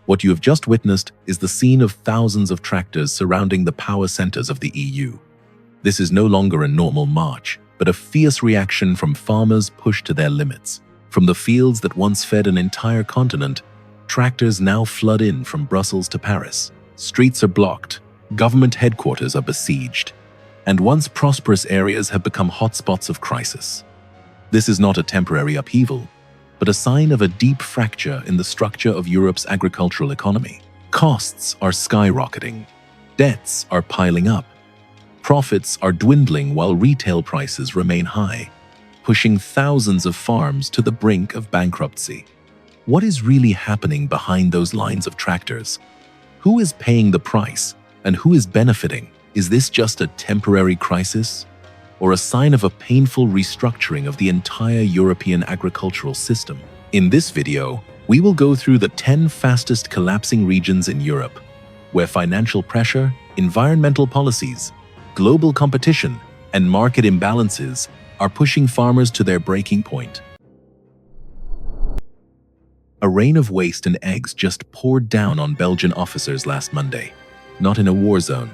What you have just witnessed is the scene of thousands of tractors surrounding the power centers of the EU. This is no longer a normal march, but a fierce reaction from farmers pushed to their limits. From the fields that once fed an entire continent, tractors now flood in from Brussels to Paris. Streets are blocked, government headquarters are besieged, and once prosperous areas have become hotspots of crisis. This is not a temporary upheaval, but a sign of a deep fracture in the structure of Europe's agricultural economy. Costs are skyrocketing, debts are piling up, profits are dwindling while retail prices remain high, pushing thousands of farms to the brink of bankruptcy. What is really happening behind those lines of tractors? Who is paying the price and who is benefiting? Is this just a temporary crisis or a sign of a painful restructuring of the entire European agricultural system? In this video, we will go through the 10 fastest collapsing regions in Europe, where financial pressure, environmental policies, global competition, and market imbalances are pushing farmers to their breaking point. A rain of waste and eggs just poured down on Belgian officers last Monday, not in a war zone,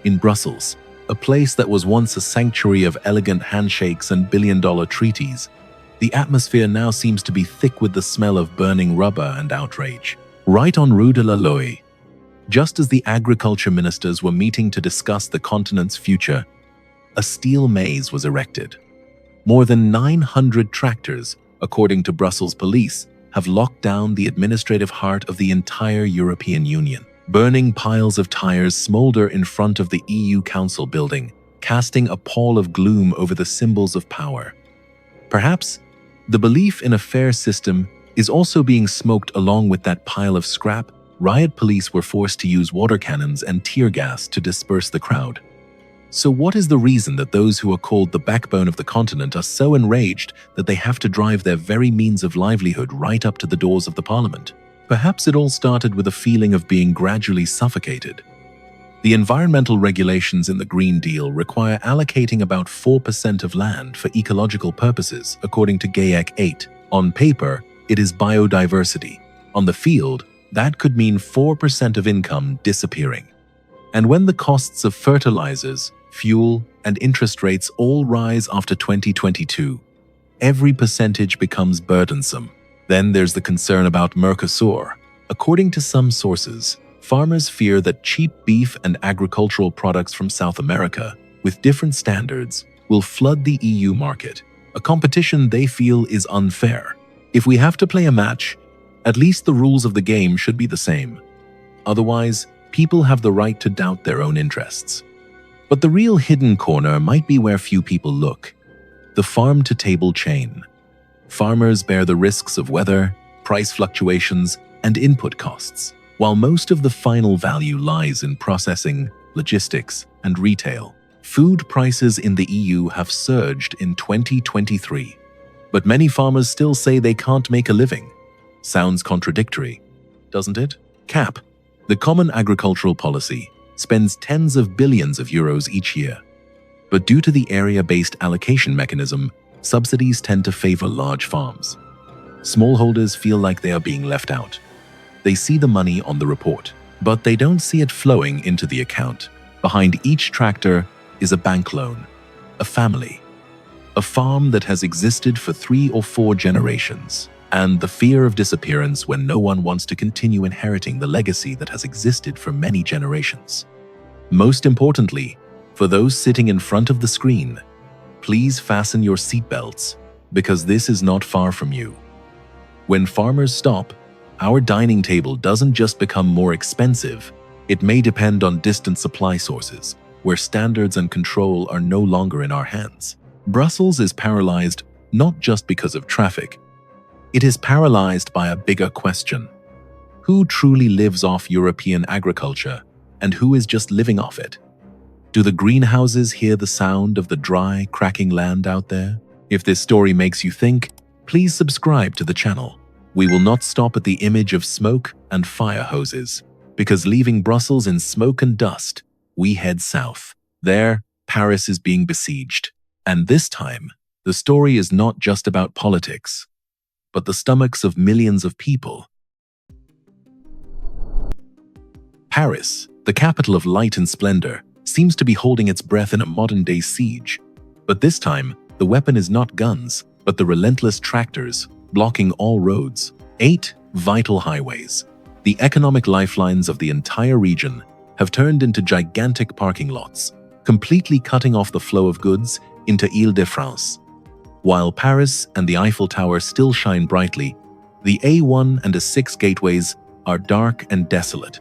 in Brussels, a place that was once a sanctuary of elegant handshakes and billion-dollar treaties. The atmosphere now seems to be thick with the smell of burning rubber and outrage. Right on Rue de la Loi, just as the agriculture ministers were meeting to discuss the continent's future, a steel maze was erected. More than 900 tractors, according to Brussels police, have locked down the administrative heart of the entire European Union. Burning piles of tires smolder in front of the EU Council building, casting a pall of gloom over the symbols of power. Perhaps the belief in a fair system is also being smoked along with that pile of scrap. Riot police were forced to use water cannons and tear gas to disperse the crowd. So what is the reason that those who are called the backbone of the continent are so enraged that they have to drive their very means of livelihood right up to the doors of the parliament? Perhaps it all started with a feeling of being gradually suffocated. The environmental regulations in the Green Deal require allocating about 4% of land for ecological purposes, according to GAEC 8. On paper, it is biodiversity. On the field, that could mean 4% of income disappearing. And when the costs of fertilizers, fuel, and interest rates all rise after 2022, every percentage becomes burdensome. Then there's the concern about Mercosur. According to some sources, farmers fear that cheap beef and agricultural products from South America, with different standards, will flood the EU market, a competition they feel is unfair. If we have to play a match, at least the rules of the game should be the same. Otherwise, people have the right to doubt their own interests. But the real hidden corner might be where few people look: the farm-to-table chain. Farmers bear the risks of weather, price fluctuations, and input costs, while most of the final value lies in processing, logistics, and retail. Food prices in the EU have surged in 2023, but many farmers still say they can't make a living. Sounds contradictory, doesn't it? CAP, the Common Agricultural Policy, spends tens of billions of euros each year. But due to the area-based allocation mechanism, subsidies tend to favor large farms. Smallholders feel like they are being left out. They see the money on the report, but they don't see it flowing into the account. Behind each tractor is a bank loan, a family, a farm that has existed for 3 or 4 generations, and the fear of disappearance when no one wants to continue inheriting the legacy that has existed for many generations. Most importantly, for those sitting in front of the screen, please fasten your seatbelts, because this is not far from you. When farmers stop, our dining table doesn't just become more expensive, it may depend on distant supply sources, where standards and control are no longer in our hands. Brussels is paralyzed not just because of traffic. It is paralyzed by a bigger question: who truly lives off European agriculture, and who is just living off it? Do the greenhouses hear the sound of the dry, cracking land out there? If this story makes you think, please subscribe to the channel. We will not stop at the image of smoke and fire hoses, because leaving Brussels in smoke and dust, we head south. There, Paris is being besieged. And this time, the story is not just about politics, but the stomachs of millions of people. Paris, the capital of light and splendor, seems to be holding its breath in a modern-day siege. But this time, the weapon is not guns, but the relentless tractors, blocking all roads. 8 vital highways, the economic lifelines of the entire region, have turned into gigantic parking lots, completely cutting off the flow of goods into Île-de-France. While Paris and the Eiffel Tower still shine brightly, the A1 and A6 gateways are dark and desolate,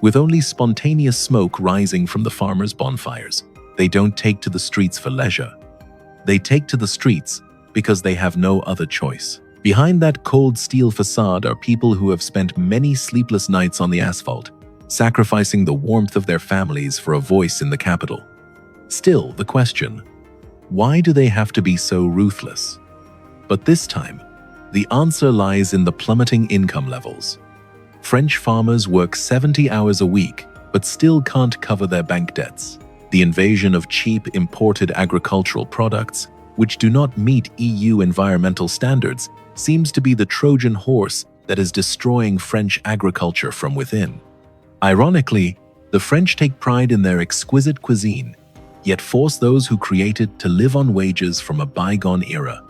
with only spontaneous smoke rising from the farmers' bonfires. They don't take to the streets for leisure. They take to the streets because they have no other choice. Behind that cold steel facade are people who have spent many sleepless nights on the asphalt, sacrificing the warmth of their families for a voice in the capital. Still, the question, why do they have to be so ruthless? But this time, the answer lies in the plummeting income levels. French farmers work 70 hours a week, but still can't cover their bank debts. The invasion of cheap imported agricultural products, which do not meet EU environmental standards, seems to be the Trojan horse that is destroying French agriculture from within. Ironically, the French take pride in their exquisite cuisine, yet force those who create it to live on wages from a bygone era,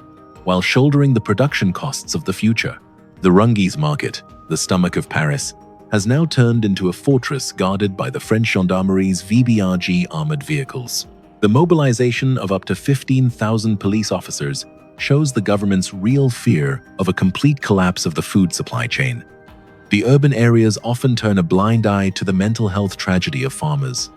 while shouldering the production costs of the future. The Rungies market, the stomach of Paris, has now turned into a fortress guarded by the French gendarmerie's VBRG armored vehicles. The mobilization of up to 15,000 police officers shows the government's real fear of a complete collapse of the food supply chain. The urban areas often turn a blind eye to the mental health tragedy of farmers,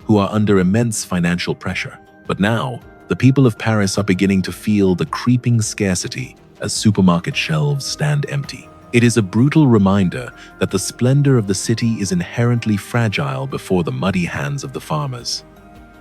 who are under immense financial pressure. But now, the people of Paris are beginning to feel the creeping scarcity as supermarket shelves stand empty. It is a brutal reminder that the splendor of the city is inherently fragile before the muddy hands of the farmers.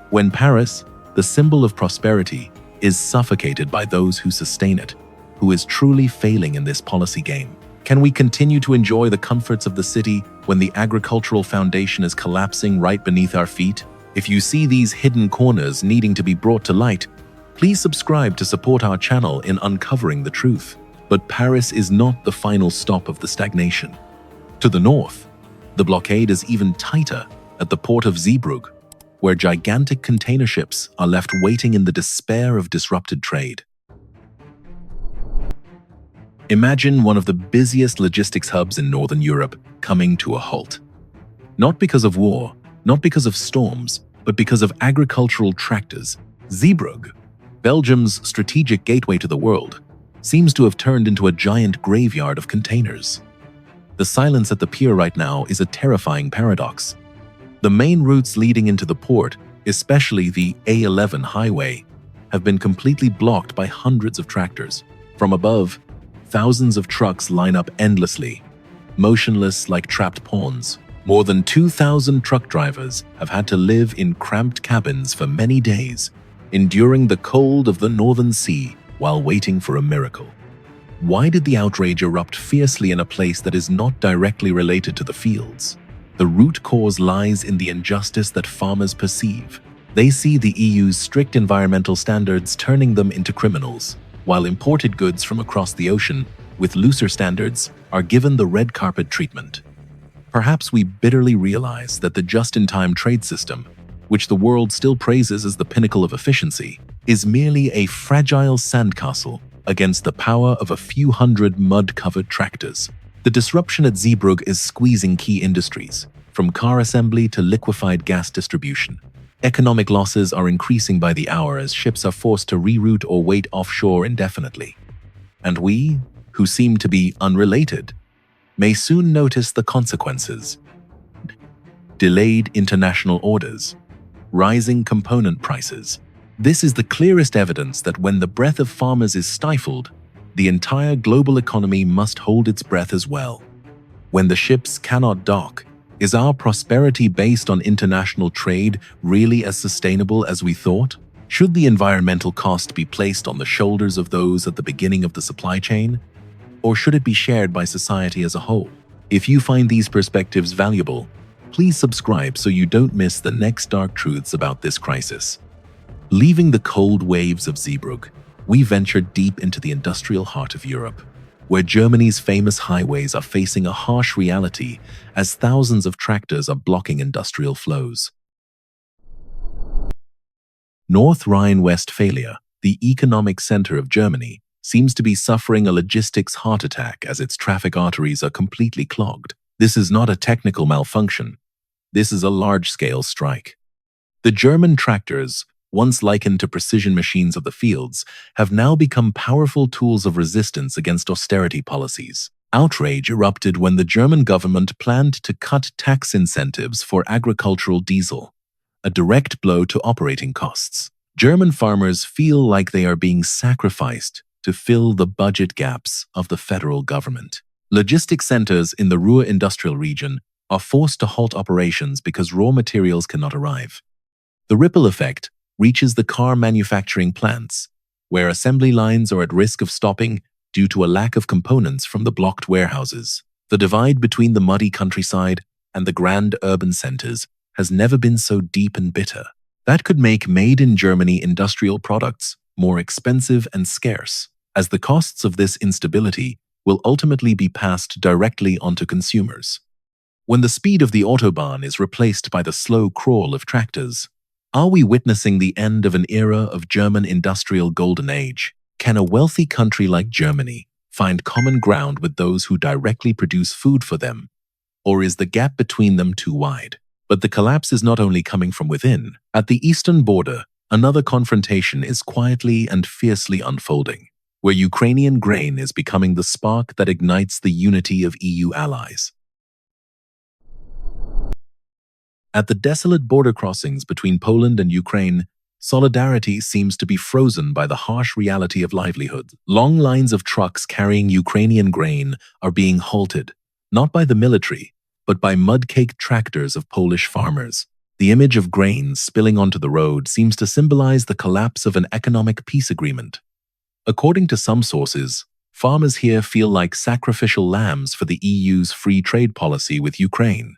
When Paris, the symbol of prosperity, is suffocated by those who sustain it, who is truly failing in this policy game? Can we continue to enjoy the comforts of the city when the agricultural foundation is collapsing right beneath our feet? If you see these hidden corners needing to be brought to light, please subscribe to support our channel in uncovering the truth. But Paris is not the final stop of the stagnation. To the north, the blockade is even tighter at the port of Zeebrugge, where gigantic container ships are left waiting in the despair of disrupted trade. Imagine one of the busiest logistics hubs in Northern Europe coming to a halt. Not because of war, not because of storms, but because of agricultural tractors. Zeebrugge, Belgium's strategic gateway to the world, seems to have turned into a giant graveyard of containers. The silence at the pier right now is a terrifying paradox. The main routes leading into the port, especially the A11 highway, have been completely blocked by hundreds of tractors. From above, thousands of trucks line up endlessly, motionless like trapped pawns. More than 2,000 truck drivers have had to live in cramped cabins for many days, enduring the cold of the Northern Sea while waiting for a miracle. Why did the outrage erupt fiercely in a place that is not directly related to the fields? The root cause lies in the injustice that farmers perceive. They see the EU's strict environmental standards turning them into criminals, while imported goods from across the ocean, with looser standards, are given the red carpet treatment. Perhaps we bitterly realize that the just-in-time trade system, which the world still praises as the pinnacle of efficiency, is merely a fragile sandcastle against the power of a few hundred mud-covered tractors. The disruption at Zeebrugge is squeezing key industries, from car assembly to liquefied gas distribution. Economic losses are increasing by the hour as ships are forced to reroute or wait offshore indefinitely. And we, who seem to be unrelated, may soon notice the consequences. Delayed international orders, rising component prices. This is the clearest evidence that when the breath of farmers is stifled, the entire global economy must hold its breath as well. When the ships cannot dock, is our prosperity based on international trade really as sustainable as we thought? Should the environmental cost be placed on the shoulders of those at the beginning of the supply chain? Or should it be shared by society as a whole? If you find these perspectives valuable, please subscribe so you don't miss the next dark truths about this crisis. Leaving the cold waves of Zeebrugge, we ventured deep into the industrial heart of Europe. where Germany's famous highways are facing a harsh reality as thousands of tractors are blocking industrial flows. North Rhine-Westphalia, the economic center of Germany, seems to be suffering a logistics heart attack as its traffic arteries are completely clogged. This is not a technical malfunction. This is a large-scale strike. The German tractors, once likened to precision machines of the fields, have now become powerful tools of resistance against austerity policies. Outrage erupted when the German government planned to cut tax incentives for agricultural diesel, a direct blow to operating costs. German farmers feel like they are being sacrificed to fill the budget gaps of the federal government. Logistics centers in the Ruhr industrial region are forced to halt operations because raw materials cannot arrive. The ripple effect reaches the car manufacturing plants, where assembly lines are at risk of stopping due to a lack of components from the blocked warehouses. The divide between the muddy countryside and the grand urban centers has never been so deep and bitter. That could make made-in-Germany industrial products more expensive and scarce, as the costs of this instability will ultimately be passed directly onto consumers. When the speed of the autobahn is replaced by the slow crawl of tractors, are we witnessing the end of an era of German industrial golden age? Can a wealthy country like Germany find common ground with those who directly produce food for them? Or is the gap between them too wide? But the collapse is not only coming from within. At the eastern border, another confrontation is quietly and fiercely unfolding, where Ukrainian grain is becoming the spark that ignites the unity of EU allies. At the desolate border crossings between Poland and Ukraine, solidarity seems to be frozen by the harsh reality of livelihood. Long lines of trucks carrying Ukrainian grain are being halted, not by the military, but by mud-caked tractors of Polish farmers. The image of grain spilling onto the road seems to symbolize the collapse of an economic peace agreement. According to some sources, farmers here feel like sacrificial lambs for the EU's free trade policy with Ukraine.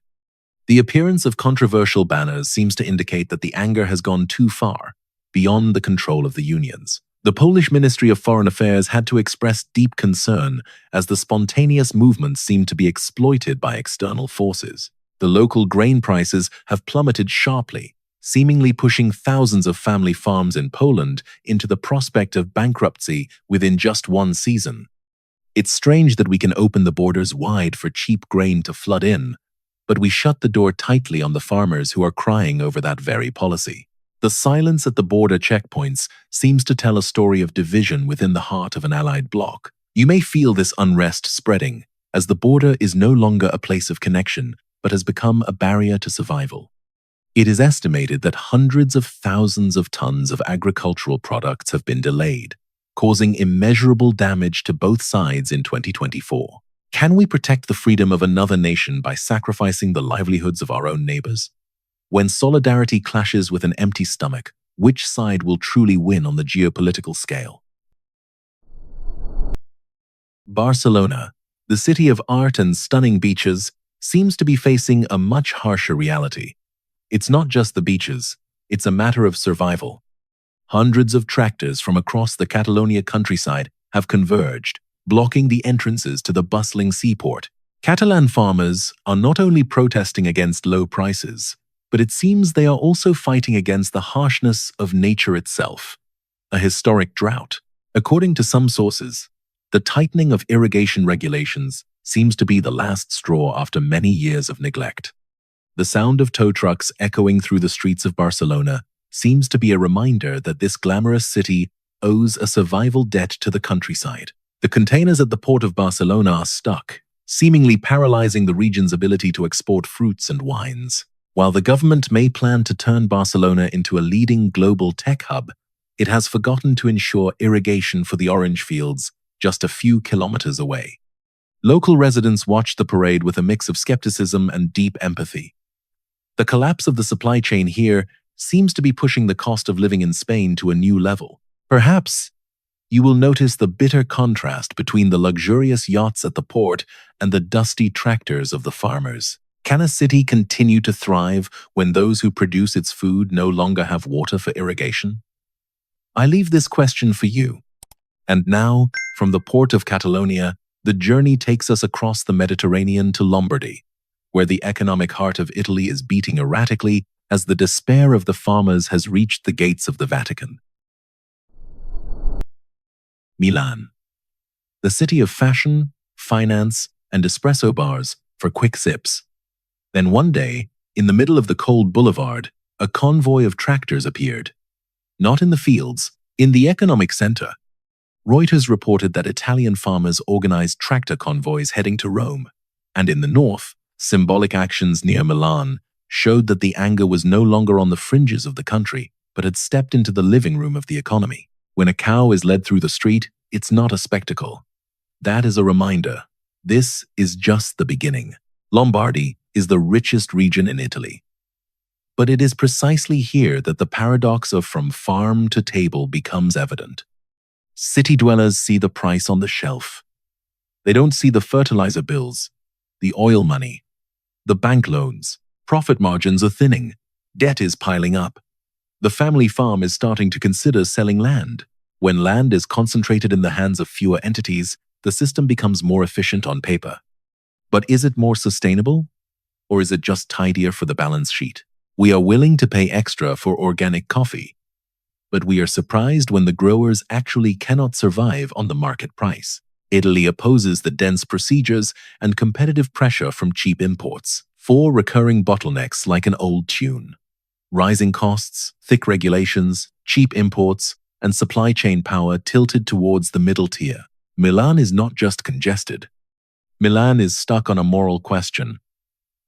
The appearance of controversial banners seems to indicate that the anger has gone too far, beyond the control of the unions. The Polish Ministry of Foreign Affairs had to express deep concern as the spontaneous movements seemed to be exploited by external forces. The local grain prices have plummeted sharply, seemingly pushing thousands of family farms in Poland into the prospect of bankruptcy within just one season. It's strange that we can open the borders wide for cheap grain to flood in, but we shut the door tightly on the farmers who are crying over that very policy. The silence at the border checkpoints seems to tell a story of division within the heart of an allied bloc. You may feel this unrest spreading, as the border is no longer a place of connection, but has become a barrier to survival. It is estimated that hundreds of thousands of tons of agricultural products have been delayed, causing immeasurable damage to both sides in 2024. Can we protect the freedom of another nation by sacrificing the livelihoods of our own neighbors? When solidarity clashes with an empty stomach, which side will truly win on the geopolitical scale? Barcelona, the city of art and stunning beaches, seems to be facing a much harsher reality. It's not just the beaches, it's a matter of survival. Hundreds of tractors from across the Catalonia countryside have converged, blocking the entrances to the bustling seaport. Catalan farmers are not only protesting against low prices, but it seems they are also fighting against the harshness of nature itself, a historic drought. According to some sources, the tightening of irrigation regulations seems to be the last straw after many years of neglect. The sound of tow trucks echoing through the streets of Barcelona seems to be a reminder that this glamorous city owes a survival debt to the countryside. The containers at the port of Barcelona are stuck, seemingly paralyzing the region's ability to export fruits and wines. While the government may plan to turn Barcelona into a leading global tech hub, it has forgotten to ensure irrigation for the orange fields just a few kilometers away. Local residents watched the parade with a mix of skepticism and deep empathy. The collapse of the supply chain here seems to be pushing the cost of living in Spain to a new level. Perhaps you will notice the bitter contrast between the luxurious yachts at the port and the dusty tractors of the farmers. Can a city continue to thrive when those who produce its food no longer have water for irrigation? I leave this question for you. And now, from the port of Catalonia, The journey takes us across the Mediterranean to Lombardy, where the economic heart of Italy is beating erratically as the despair of the farmers has reached the gates of the Vatican. Milan, the city of fashion, finance, and espresso bars for quick sips. Then one day, in the middle of the cold boulevard, a convoy of tractors appeared. Not in the fields, in the economic center. Reuters reported that Italian farmers organized tractor convoys heading to Rome, and in the north, symbolic actions near Milan showed that the anger was no longer on the fringes of the country, but had stepped into the living room of the economy. When a cow is led through the street, it's not a spectacle. That is a reminder. This is just the beginning. Lombardy is the richest region in Italy. But it is precisely here that the paradox of from farm to table becomes evident. City dwellers see the price on the shelf. They don't see the fertilizer bills, the oil money, the bank loans. Profit margins are thinning. Debt is piling up. The family farm is starting to consider selling land. When land is concentrated in the hands of fewer entities, the system becomes more efficient on paper. But is it more sustainable? Or is it just tidier for the balance sheet? We are willing to pay extra for organic coffee, but we are surprised when the growers actually cannot survive on the market price. Italy opposes the dense procedures and competitive pressure from cheap imports. 4 recurring bottlenecks like an old tune. Rising costs, thick regulations, cheap imports, and supply chain power tilted towards the middle tier. Milan is not just congested. Milan is stuck on a moral question.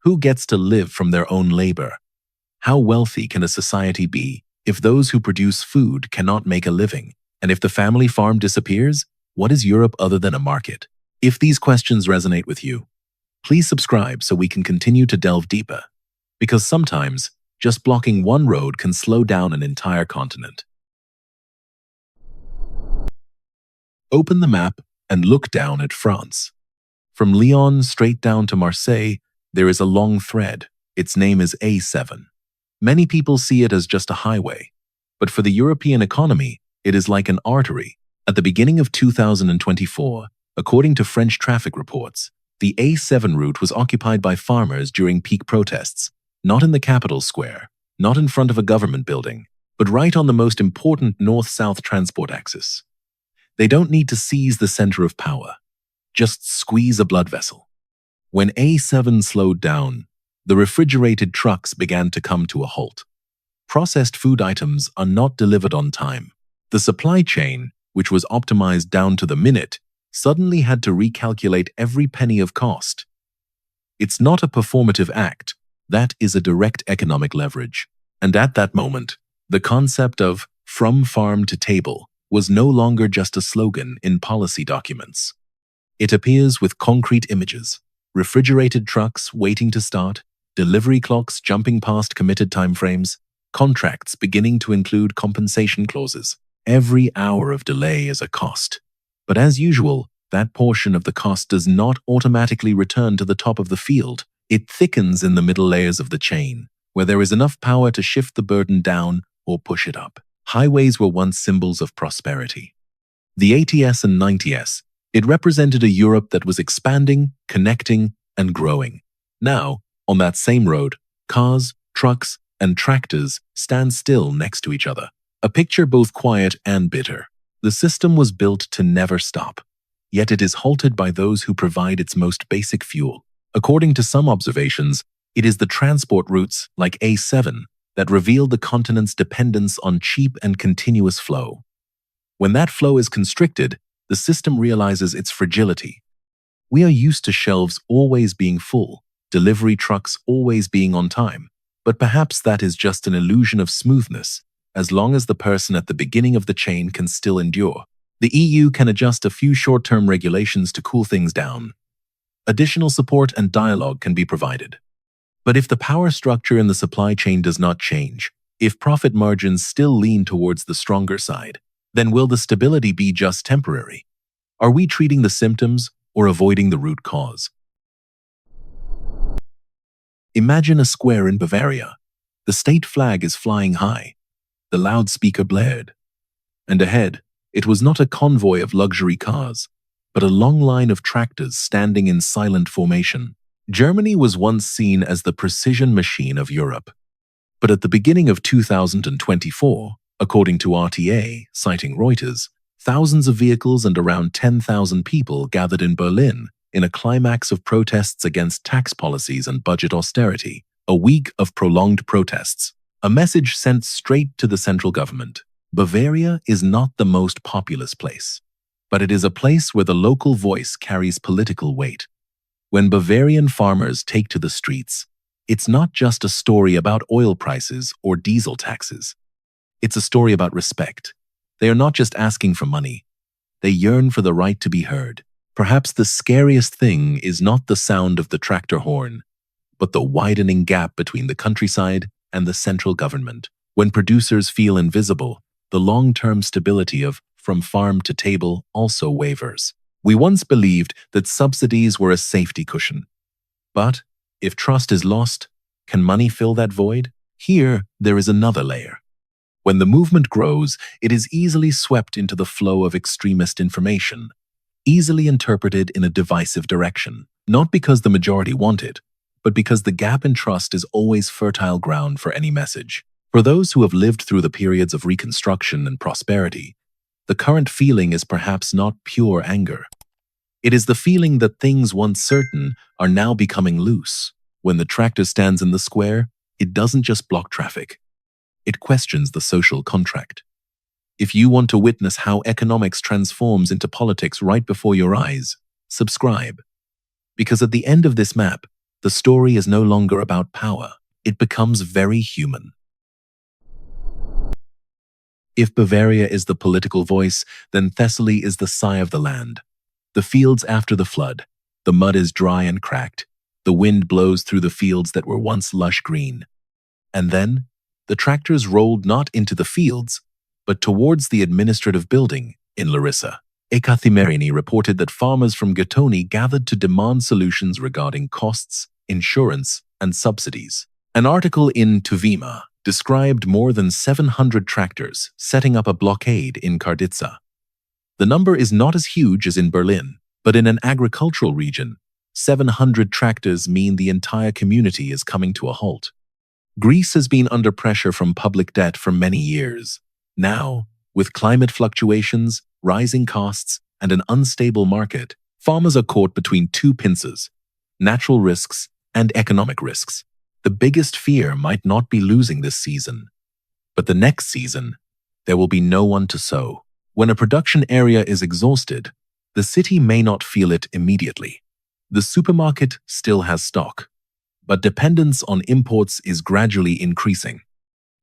Who gets to live from their own labor? How wealthy can a society be if those who produce food cannot make a living? And if the family farm disappears, what is Europe other than a market? If these questions resonate with you, please subscribe so we can continue to delve deeper. Because sometimes, just blocking one road can slow down an entire continent. Open the map and look down at France. From Lyon straight down to Marseille, there is a long thread. Its name is A7. Many people see it as just a highway, but for the European economy, it is like an artery. At the beginning of 2024, according to French traffic reports, the A7 route was occupied by farmers during peak protests, not in the capital square, not in front of a government building, but right on the most important north-south transport axis. They don't need to seize the center of power, just squeeze a blood vessel. When A7 slowed down, the refrigerated trucks began to come to a halt. Processed food items are not delivered on time. The supply chain, which was optimized down to the minute, suddenly had to recalculate every penny of cost. It's not a performative act, that is a direct economic leverage. And at that moment, the concept of from farm to table was no longer just a slogan in policy documents. It appears with concrete images, refrigerated trucks waiting to start, delivery clocks jumping past committed timeframes, contracts beginning to include compensation clauses. Every hour of delay is a cost. But as usual, that portion of the cost does not automatically return to the top of the field. It thickens in the middle layers of the chain, where there is enough power to shift the burden down or push it up. Highways were once symbols of prosperity. The 80s and 90s, it represented a Europe that was expanding, connecting, and growing. Now, on that same road, cars, trucks, and tractors stand still next to each other. A picture both quiet and bitter. The system was built to never stop, yet it is halted by those who provide its most basic fuel. According to some observations, it is the transport routes, like A7, that reveal the continent's dependence on cheap and continuous flow. When that flow is constricted, the system realizes its fragility. We are used to shelves always being full, delivery trucks always being on time, but perhaps that is just an illusion of smoothness, as long as the person at the beginning of the chain can still endure. The EU can adjust a few short-term regulations to cool things down. Additional support and dialogue can be provided. But if the power structure in the supply chain does not change, if profit margins still lean towards the stronger side, then will the stability be just temporary? Are we treating the symptoms or avoiding the root cause? Imagine a square in Bavaria. The state flag is flying high. The loudspeaker blared. And ahead, it was not a convoy of luxury cars. but a long line of tractors standing in silent formation. Germany was once seen as the precision machine of Europe. But at the beginning of 2024, according to RTA, citing Reuters, thousands of vehicles and around 10,000 people gathered in Berlin in a climax of protests against tax policies and budget austerity, a week of prolonged protests. A message sent straight to the central government. Bavaria is not the most populous place, but it is a place where the local voice carries political weight. When Bavarian farmers take to the streets, it's not just a story about oil prices or diesel taxes. It's a story about respect. They are not just asking for money. They yearn for the right to be heard. Perhaps the scariest thing is not the sound of the tractor horn, but the widening gap between the countryside and the central government. When producers feel invisible, the long-term stability of from farm to table also wavers. We once believed that subsidies were a safety cushion. But if trust is lost, can money fill that void? Here, there is another layer. When the movement grows, it is easily swept into the flow of extremist information, easily interpreted in a divisive direction, not because the majority want it, but because the gap in trust is always fertile ground for any message. For those who have lived through the periods of reconstruction and prosperity, the current feeling is perhaps not pure anger. It is the feeling that things once certain are now becoming loose. When the tractor stands in the square, it doesn't just block traffic. It questions the social contract. If you want to witness how economics transforms into politics right before your eyes, subscribe. Because at the end of this map, the story is no longer about power. It becomes very human. If Bavaria is the political voice, then Thessaly is the sigh of the land. The fields after the flood. The mud is dry and cracked. The wind blows through the fields that were once lush green. And then, the tractors rolled not into the fields, but towards the administrative building in Larissa. Ekathimerini reported that farmers from Gattoni gathered to demand solutions regarding costs, insurance, and subsidies. An article in Tuvima described more than 700 tractors setting up a blockade in Karditsa. The number is not as huge as in Berlin, but in an agricultural region, 700 tractors mean the entire community is coming to a halt. Greece has been under pressure from public debt for many years. Now, with climate fluctuations, rising costs, and an unstable market, farmers are caught between two pincers: natural risks and economic risks. The biggest fear might not be losing this season, but the next season, there will be no one to sow. When a production area is exhausted, the city may not feel it immediately. The supermarket still has stock, but dependence on imports is gradually increasing.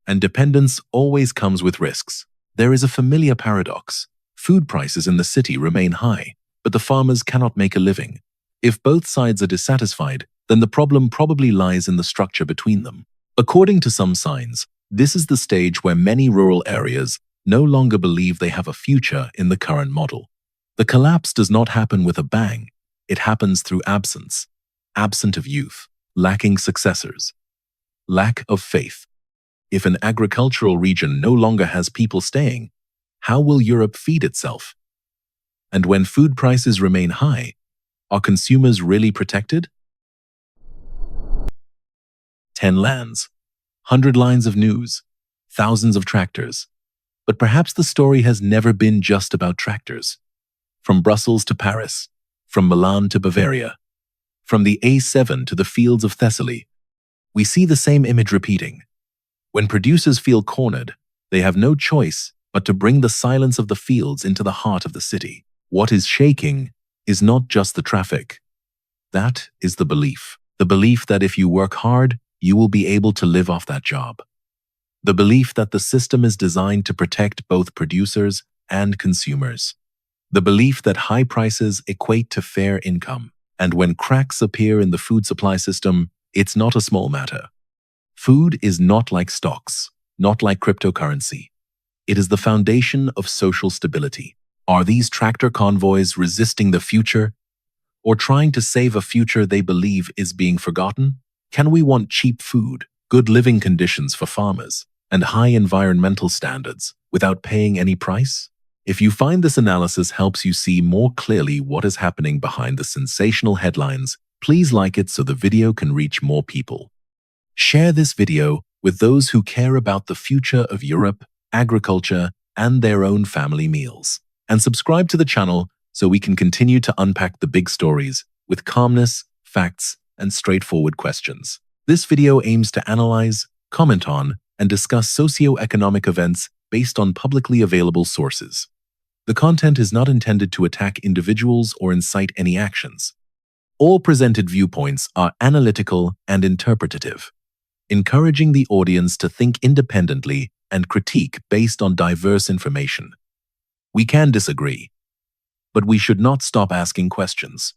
And dependence always comes with risks. There is a familiar paradox. Food prices in the city remain high, but the farmers cannot make a living. If both sides are dissatisfied, then the problem probably lies in the structure between them. According to some signs, this is the stage where many rural areas no longer believe they have a future in the current model. The collapse does not happen with a bang. It happens through absence. Absent of youth, lacking successors, lack of faith. If an agricultural region no longer has people staying, how will Europe feed itself? And when food prices remain high, are consumers really protected? 10 lands, 100 lines of news, thousands of tractors. But perhaps the story has never been just about tractors. From Brussels to Paris, from Milan to Bavaria, from the A7 to the fields of Thessaly, we see the same image repeating. When producers feel cornered, they have no choice but to bring the silence of the fields into the heart of the city. What is shaking is not just the traffic. That is the belief. The belief that if you work hard, you will be able to live off that job. The belief that the system is designed to protect both producers and consumers. The belief that high prices equate to fair income. And when cracks appear in the food supply system, it's not a small matter. Food is not like stocks, not like cryptocurrency. It is the foundation of social stability. Are these tractor convoys resisting the future, or trying to save a future they believe is being forgotten? Can we want cheap food, good living conditions for farmers, and high environmental standards without paying any price? If you find this analysis helps you see more clearly what is happening behind the sensational headlines, please like it so the video can reach more people. Share this video with those who care about the future of Europe, agriculture, and their own family meals. And subscribe to the channel so we can continue to unpack the big stories with calmness, facts, and straightforward questions. This video aims to analyze, comment on, and discuss socio-economic events based on publicly available sources. The content is not intended to attack individuals or incite any actions. All presented viewpoints are analytical and interpretative, encouraging the audience to think independently and critique based on diverse information. We can disagree, but we should not stop asking questions.